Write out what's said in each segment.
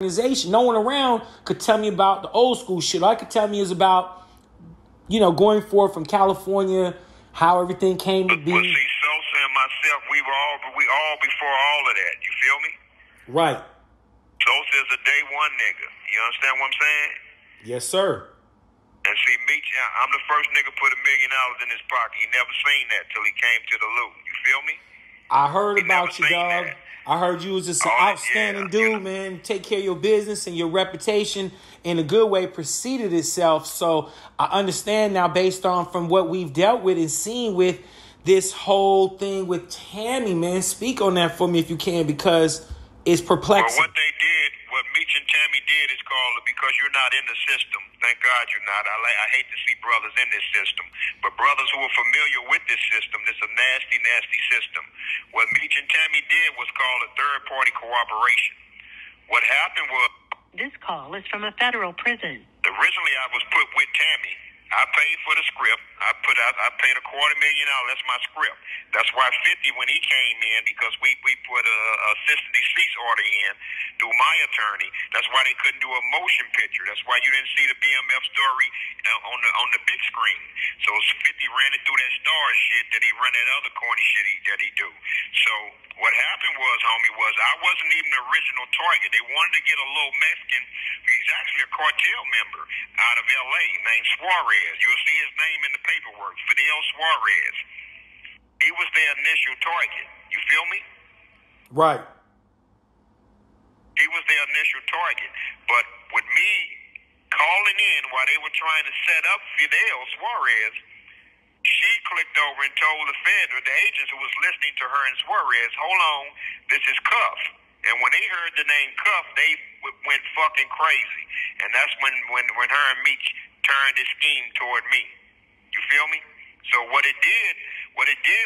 organization. No one around could tell me about the old school shit. All I could tell me is about, going forth from California, how everything came to be. But see, Sosa and myself, we all before all of that. You feel me? Right. Sosa is a day one nigga. You understand what I'm saying? Yes, sir. And see, Meech, I'm the first nigga put $1 million in his pocket. He never seen that till he came to the loot. You feel me? I heard about you, dog. That. I heard you was just an outstanding dude, man. Take care of your business and your reputation in a good way preceded itself. So I understand now, based on from what we've dealt with and seen with this whole thing with Tammy, man. Speak on that for me if you can, because it's perplexing. Well, what Meech and Tammy did is called, because you're not in the system. Thank God you're not. I hate to see brothers in this system. But brothers who are familiar with this system, this is a nasty, nasty system. What Meech and Tammy did was called a third-party cooperation. What happened was... This call is from a federal prison. Originally, I was put with Tammy. I paid for the script. I paid $250,000. That's my script. That's why 50 when he came in, because we put a assistant deceased order in through my attorney. That's why they couldn't do a motion picture. That's why you didn't see the BMF story on the big screen. So 50 ran it through that star shit that he run that other corny shit that he do. So what happened was, homie, I wasn't even the original target. They wanted to get a little Mexican. He's actually a cartel member out of L.A. named Suarez. You'll see his name in the paperwork, Fidel Suarez. He was their initial target. You feel me? Right. He was their initial target. But with me calling in while they were trying to set up Fidel Suarez, she clicked over and told the agents who was listening to her and Suarez, hold on, this is Cuff. And when they heard the name Cuff, they went fucking crazy. And that's when her and Meech turned the scheme toward me. You feel me? So what it did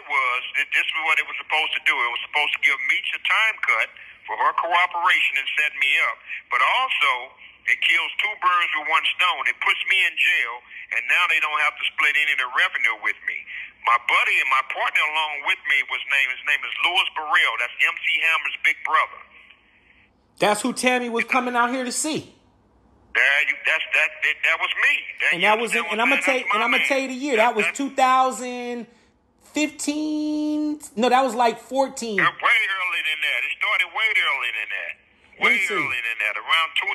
was, this is what it was supposed to do. It was supposed to give Meech a time cut for her cooperation and set me up. But also, it kills two birds with one stone. It puts me in jail, and now they don't have to split any of the revenue with me. My buddy and my partner along with me, his name is Louis Burrell. That's MC Hammer's big brother. That's who Tammy was coming out here to see. That was me. I'm gonna tell you the year. That was 2015. No, that was like 14. Way earlier than that. It started way earlier than that. Way earlier than that. Around 2010,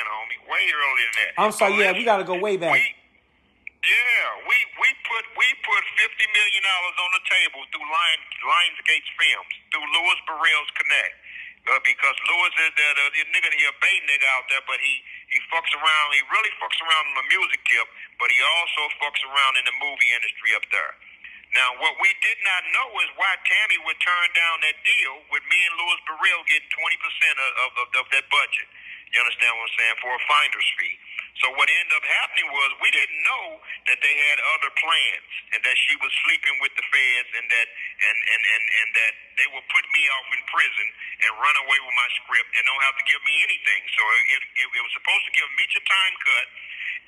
homie. Way earlier than that. I'm sorry. Yeah, we gotta go way back. We put $50 million on the table through Lionsgate's Films, through Louis Burrell's Connect. Because Louis is the nigga, he a bait nigga out there, but he fucks around. He really fucks around on the music tip, but he also fucks around in the movie industry up there. Now, what we did not know is why Tammy would turn down that deal with me and Louis Burrell getting 20% of that budget. You understand what I'm saying? For a finder's fee. So what ended up happening was we didn't know that they had other plans and that she was sleeping with the feds and that they would put me off in prison and run away with my script and don't have to give me anything. So it was supposed to give me a time cut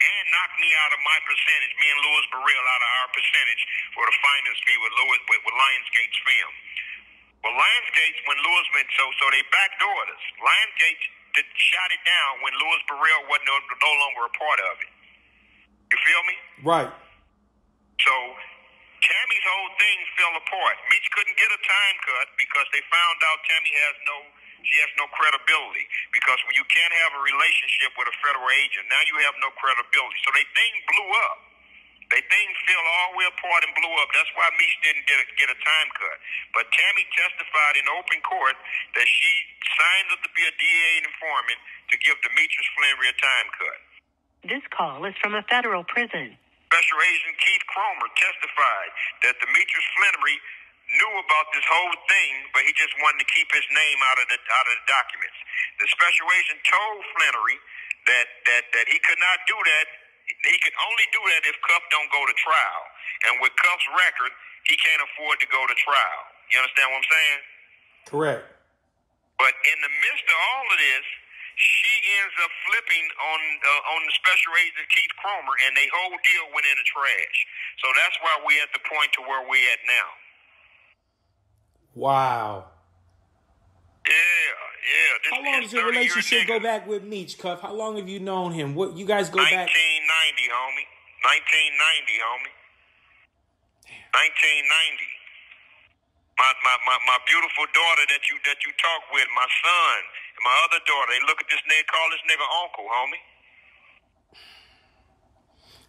and knock me out of my percentage, me and Louis Burrell out of our percentage for the finder's fee with Lionsgate's film. Well, Lionsgate, when Louis went, so they backdoored us. Lionsgate shot it down when Louis Burrell wasn't no longer a part of it. You feel me? Right. So Tammy's whole thing fell apart. Meech couldn't get a time cut because they found out Tammy has no credibility. Because when you can't have a relationship with a federal agent, now you have no credibility. So they thing blew up. They thing fell all the way apart and blew up. That's why Meech didn't get a time cut. But Tammy testified in open court that she signed up to be a DA informant to give Demetrius Flannery a time cut. This call is from a federal prison. Special Agent Keith Cromer testified that Demetrius Flannery knew about this whole thing, but he just wanted to keep his name out of the documents. The special agent told Flannery that he could not do that. He could only do that if Cuff don't go to trial. And with Cuff's record, he can't afford to go to trial. You understand what I'm saying? Correct. But in the midst of all of this, she ends up flipping on the special agent Keith Cromer, and the whole deal went in the trash. So that's why we're at the point to where we're at now. Wow. Yeah. This How long does your relationship go back with Meech, Cuff? How long have you known him? What you guys go 1990, back? 1990, homie. 1990. My beautiful daughter that you talk with, my son, and my other daughter, they look at this nigga, call this nigga uncle, homie.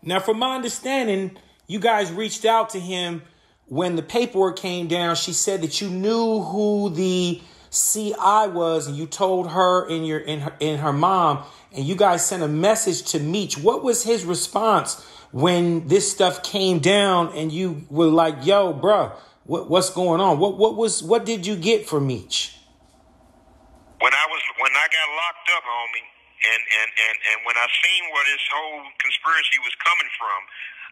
Now, from my understanding, you guys reached out to him when the paperwork came down. She said that you knew who the CI was, and you told her and her mom, and you guys sent a message to Meech. What was his response when this stuff came down, and you were like, "Yo, bruh, what's going on?" What did you get from Meech? When I got locked up, homie, and when I seen where this whole conspiracy was coming from,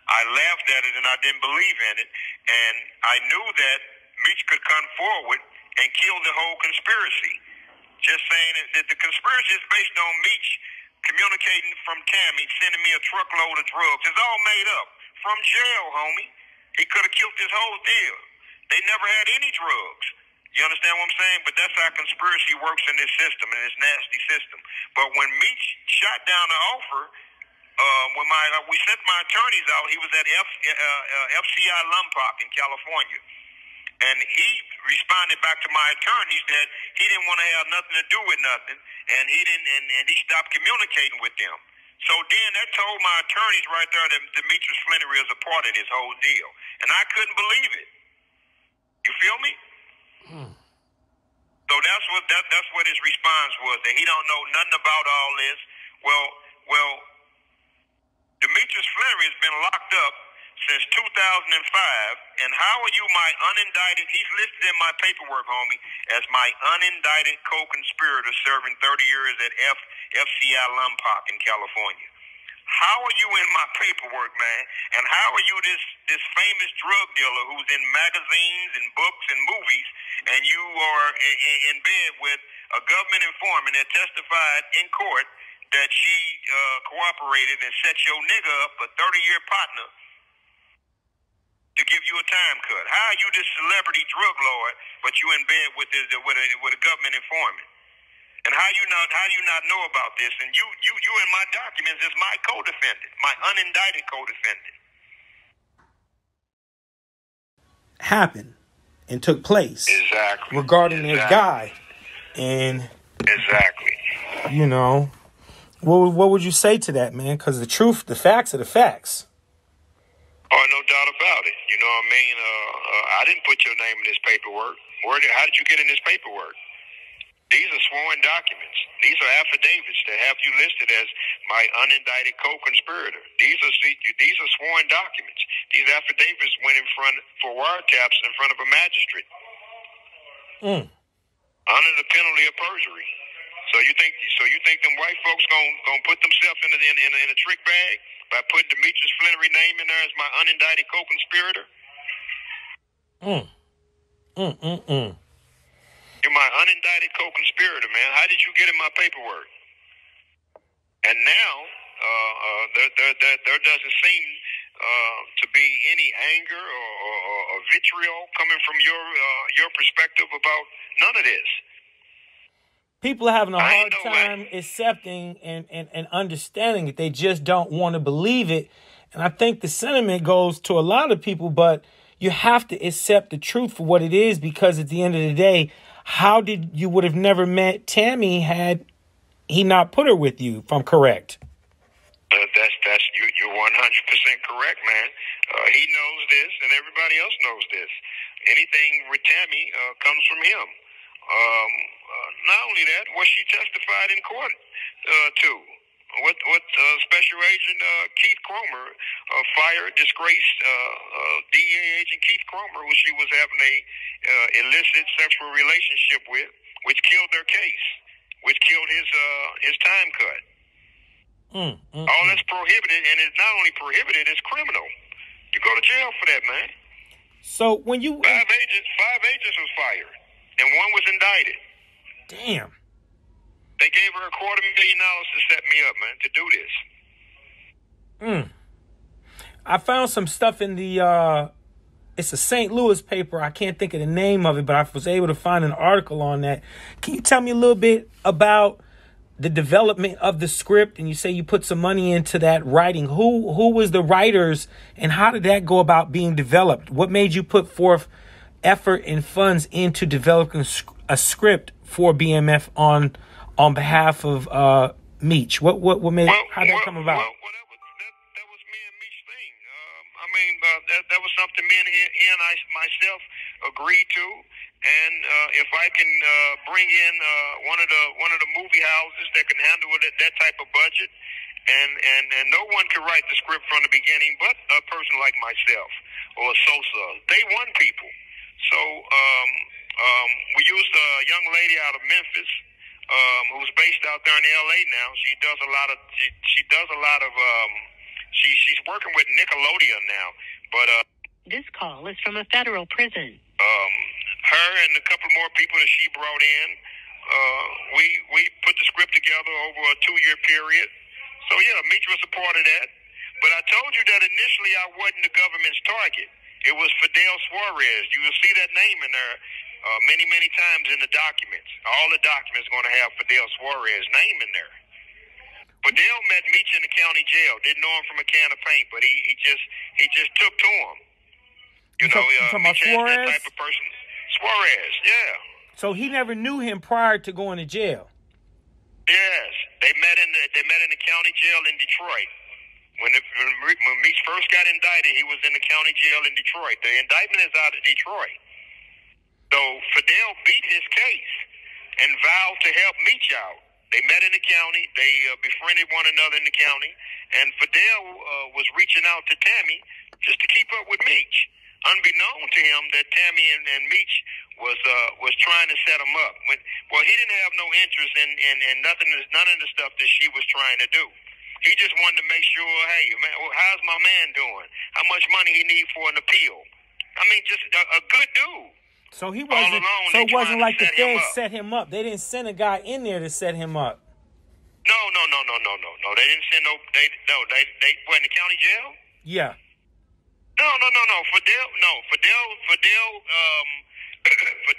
I laughed at it and I didn't believe in it, and I knew that Meech could come forward and kill the whole conspiracy. Just saying that the conspiracy is based on Meech communicating from Tammy, sending me a truckload of drugs. It's all made up. From jail, homie. He could have killed this whole deal. They never had any drugs. You understand what I'm saying? But that's how conspiracy works in this system, in this nasty system. But when Meech shot down the offer, when we sent my attorneys out, he was at FCI Lompoc in California. And he responded back to my attorneys that he didn't want to have nothing to do with nothing, and he stopped communicating with them. So then that told my attorneys right there that Demetrius Flannery is a part of this whole deal. And I couldn't believe it. You feel me? So that's what his response was, that he don't know nothing about all this. Well, Demetrius Flannery has been locked up since 2005, and how are you my unindicted? He's listed in my paperwork, homie, as my unindicted co-conspirator serving 30 years at FCI Lompoc in California. How are you in my paperwork, man? And how are you this famous drug dealer who's in magazines and books and movies, and you are in bed with a government informant that testified in court that she cooperated and set your nigga up, a 30-year partner, to give you a time cut? How are you this celebrity drug lord, but you in bed with a government informant? And how you not know about this? And you in my documents is my co-defendant, my unindicted co-defendant. Happened and took place. Exactly. Regarding this guy. And exactly. You know, what would you say to that, man? Because the facts are the facts. Oh, no doubt about it. You know what I mean? I didn't put your name in this paperwork. How did you get in this paperwork? These are sworn documents. These are affidavits that have you listed as my unindicted co-conspirator. These are sworn documents. These affidavits went for wiretaps in front of a magistrate. Under the penalty of perjury. So you think them white folks gonna put themselves in a trick bag by putting Demetrius Flannery name in there as my unindicted co-conspirator? You're my unindicted co-conspirator, man. How did you get in my paperwork? And now there doesn't seem to be any anger or vitriol coming from your perspective about none of this. People are having a hard time accepting and understanding it. They just don't want to believe it. And I think the sentiment goes to a lot of people, but you have to accept the truth for what it is, because at the end of the day, how did you would have never met Tammy had he not put her with you, if I'm correct? You're 100% correct, man. He knows this, and everybody else knows this. Anything with Tammy comes from him. Not only that, what she testified in court to. What Special Agent Keith Cromer fired, disgraced DEA agent Keith Cromer, who she was having a illicit sexual relationship with, which killed their case, which killed his time cut. All that's prohibited, and it's not only prohibited, it's criminal. You go to jail for that, man. So when you five agents was fired, and one was indicted. Damn. They gave her $250,000 to set me up, man, to do this. I found some stuff in the it's a St. Louis paper. I can't think of the name of it, but I was able to find an article on that. Can you tell me a little bit about the development of the script? And you say you put some money into that writing. Who was the writers, and how did that go about being developed? What made you put forth effort and funds into developing a script for BMF on behalf of Meech? What made how did that come about? That was me and Meech's thing. That was something me and he and I myself agreed to. And if I can bring in one of the movie houses that can handle that type of budget, and no one can write the script from the beginning, but a person like myself or Sosa, day one people. So we used a young lady out of Memphis who's based out there in L.A. now. She's working with Nickelodeon now, but This call is from a federal prison. her and a couple more people that she brought in, we put the script together over a 2-year period. So yeah, Meech was a part of that. But I told you that initially I wasn't the government's target. It was Fidel Suarez. You will see that name in there many, many times in the documents. All the documents are going to have Fidel Suarez's name in there. Fidel met Meech in the county jail. Didn't know him from a can of paint, but he just took to him. Meech had that type of person. Suarez, yeah. So he never knew him prior to going to jail. Yes, they met in the county jail in Detroit. When Meech first got indicted, he was in the county jail in Detroit. The indictment is out of Detroit. So Fidel beat his case and vowed to help Meech out. They met in the county. They befriended one another in the county. And Fidel was reaching out to Tammy just to keep up with Meech, unbeknown to him that Tammy and Meech was trying to set him up. He didn't have no interest in none of the stuff that she was trying to do. He just wanted to make sure, hey, man, how's my man doing? How much money he need for an appeal? I mean, just a good dude. So he wasn't. So it wasn't like the feds set him up. They didn't send a guy in there to set him up. No. They didn't send no. They were in the county jail. Yeah. No. Fidel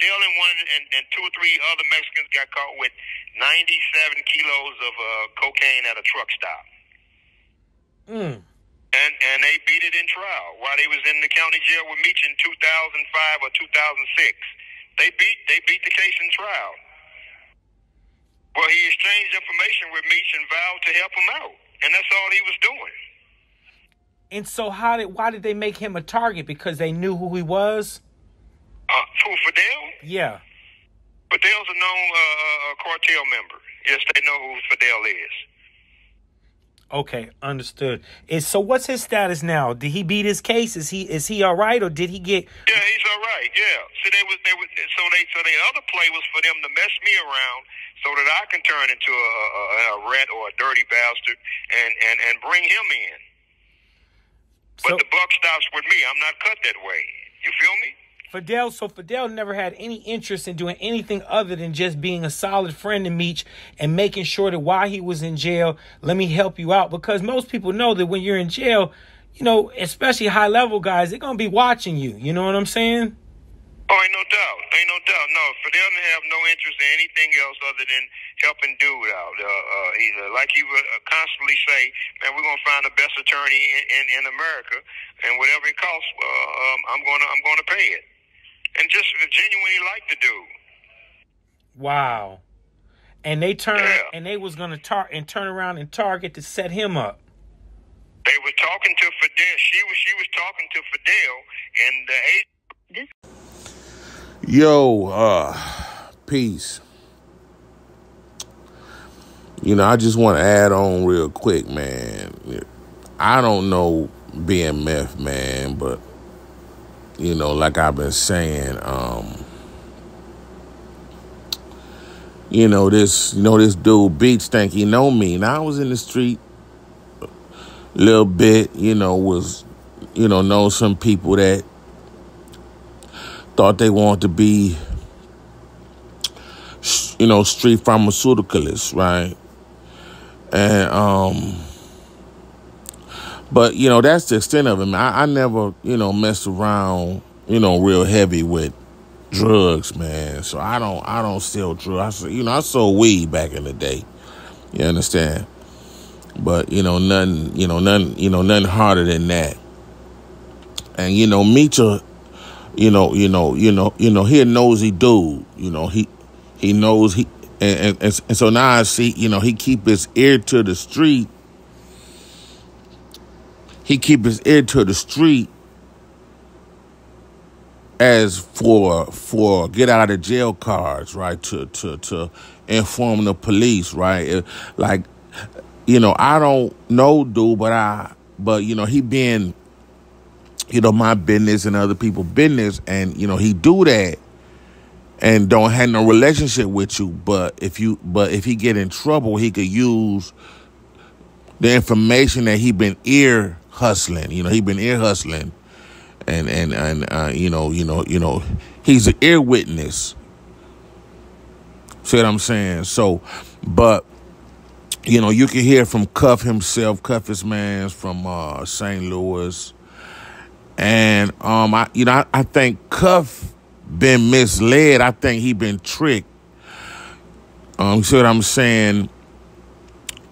and 2 or 3 other Mexicans got caught with 97 kilos of cocaine at a truck stop. And they beat it in trial while they was in the county jail with Meech in 2005 or 2006. They beat the case in trial. Well, he exchanged information with Meech and vowed to help him out, and that's all he was doing. And so why did they make him a target? Because they knew who he was? Who, Fidel? Yeah. Fidel's a known cartel member. Yes, they know who Fidel is. Okay, understood. So what's his status now? Did he beat his case? Is he all right, or did he get? Yeah, he's all right. Yeah. So the other play was for them to mess me around so that I can turn into a rat or a dirty bastard and bring him in. But the buck stops with me. I'm not cut that way. You feel me? Fidel never had any interest in doing anything other than just being a solid friend to Meech and making sure that while he was in jail, let me help you out. Because most people know that when you're in jail, you know, especially high-level guys, they're going to be watching you. You know what I'm saying? Oh, ain't no doubt. No, Fidel didn't have no interest in anything else other than helping dude out. Either like he would constantly say, "Man, we're gonna find the best attorney in America, and whatever it costs, I'm gonna pay it." And just genuinely like the dude. Wow. And they was gonna turn around and target to set him up. They were talking to Fidel. She was talking to Fidel, and the agent. Yo, peace. You know, I just want to add on real quick, man. I don't know BMF, man, but, you know, like I've been saying, this dude Beech think he know me. Now I was in the street a little bit, know some people that thought they wanted to be, street pharmaceuticalists, right? And But, that's the extent of it, man. I never, messed around, real heavy with drugs, man. So I don't sell drugs. I sold weed back in the day. You understand? But, nothing harder than that. And, meech he a nosy dude. He knows and so now I see, he keep his ear to the street. He keep his ear to the street as for get out of jail cards, right? To inform the police, right? Like, I don't know, dude, but he being, my business and other people's business, and he do that and don't have no relationship with you. But if he get in trouble, he could use the information that he been ear hustling. He been ear hustling, and he's an ear witness. See what I'm saying? So, but you can hear from Cuff himself. Cuff is man's from St. Louis, and I think Cuff been misled. I think he been tricked. See what I'm saying?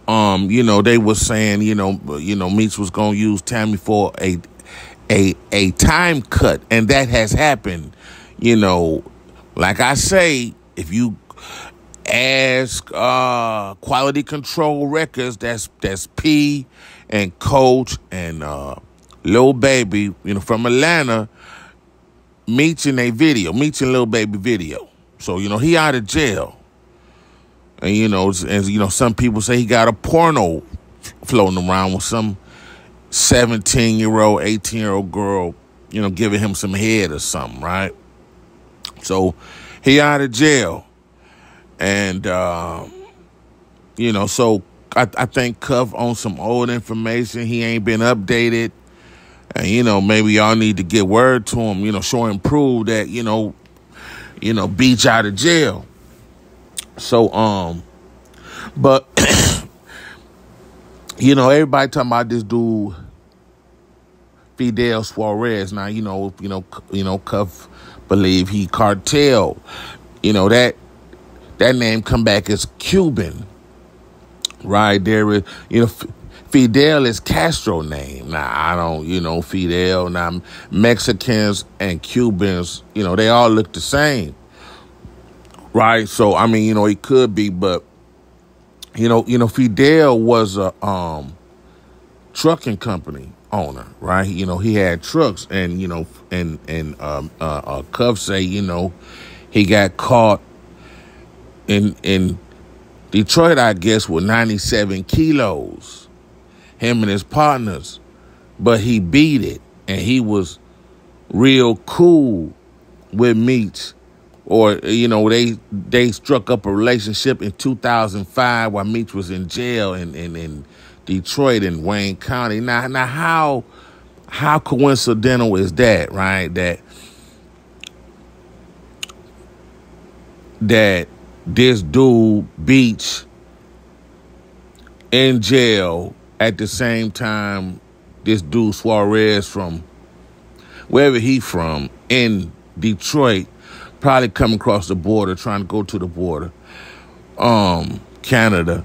They was saying, Meech was gonna use Tammy for a time cut, and that has happened. Like I say, if you ask Quality Control Records, that's P and Coach and Lil Baby, from Atlanta, Meech in Lil Baby video. So, he out of jail. And, some people say he got a porno floating around with some 17-year-old, 18-year-old girl, giving him some head or something, right? So he out of jail. And, so I think Cuff on some old information. He ain't been updated. And, maybe y'all need to get word to him, show him prove that, Beech out of jail. So, but, everybody talking about this dude, Fidel Suarez. Now, Cuff believe he cartel. That name come back as Cuban, right? There is, Fidel is Castro name. Now, I don't, Fidel. Now, Mexicans and Cubans, they all look the same. Right, so it could be, but Fidel was a trucking company owner, right? He had trucks, and Cuff say he got caught in Detroit, I guess, with 97 kilos, him and his partners, but he beat it, and he was real cool with Meech. Or, they struck up a relationship in 2005 while Meech was in jail in Detroit and Wayne County. Now how coincidental is that, right? That this dude, Beech, in jail at the same time this dude Suarez from wherever he from in Detroit, probably coming across the border, trying to go to the border, Canada,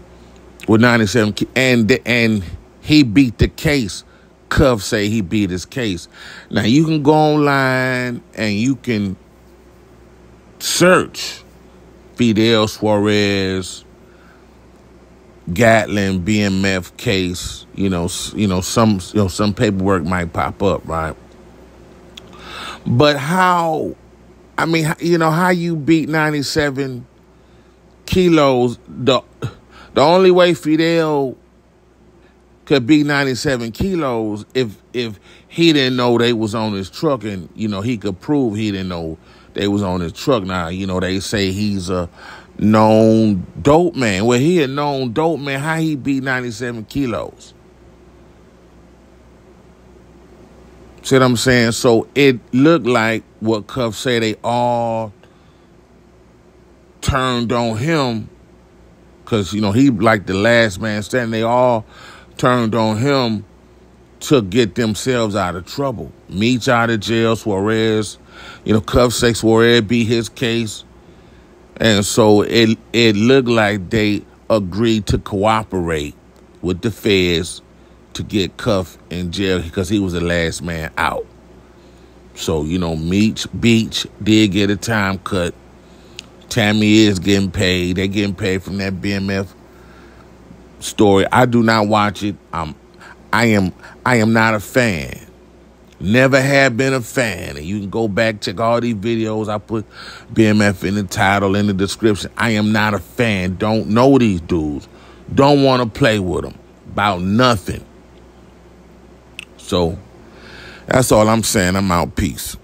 with 97, and he beat the case. Cuff say he beat his case. Now, you can go online and you can search Fidel Suarez, Gatling, BMF case. Some paperwork might pop up, right? But how you beat 97 kilos? The only way Fidel could beat 97 kilos if he didn't know they was on his truck, and he could prove he didn't know they was on his truck. Now they say he's a known dope man. Well, he a known dope man. How he beat 97 kilos? See what I'm saying? So it looked like what Cuff say they all turned on him because, he like the last man standing. They all turned on him to get themselves out of trouble. Meech out of jail, Suarez, Cuff say Suarez beat his case. And so it looked like they agreed to cooperate with the feds to get Cuff in jail because he was the last man out. So, Beech did get a time cut. Tammy is getting paid. They're getting paid from that BMF story. I do not watch it. I am not a fan. Never have been a fan. And you can go back, check all these videos. I put BMF in the title, in the description. I am not a fan. Don't know these dudes. Don't want to play with them about nothing. So that's all I'm saying. I'm out. Peace.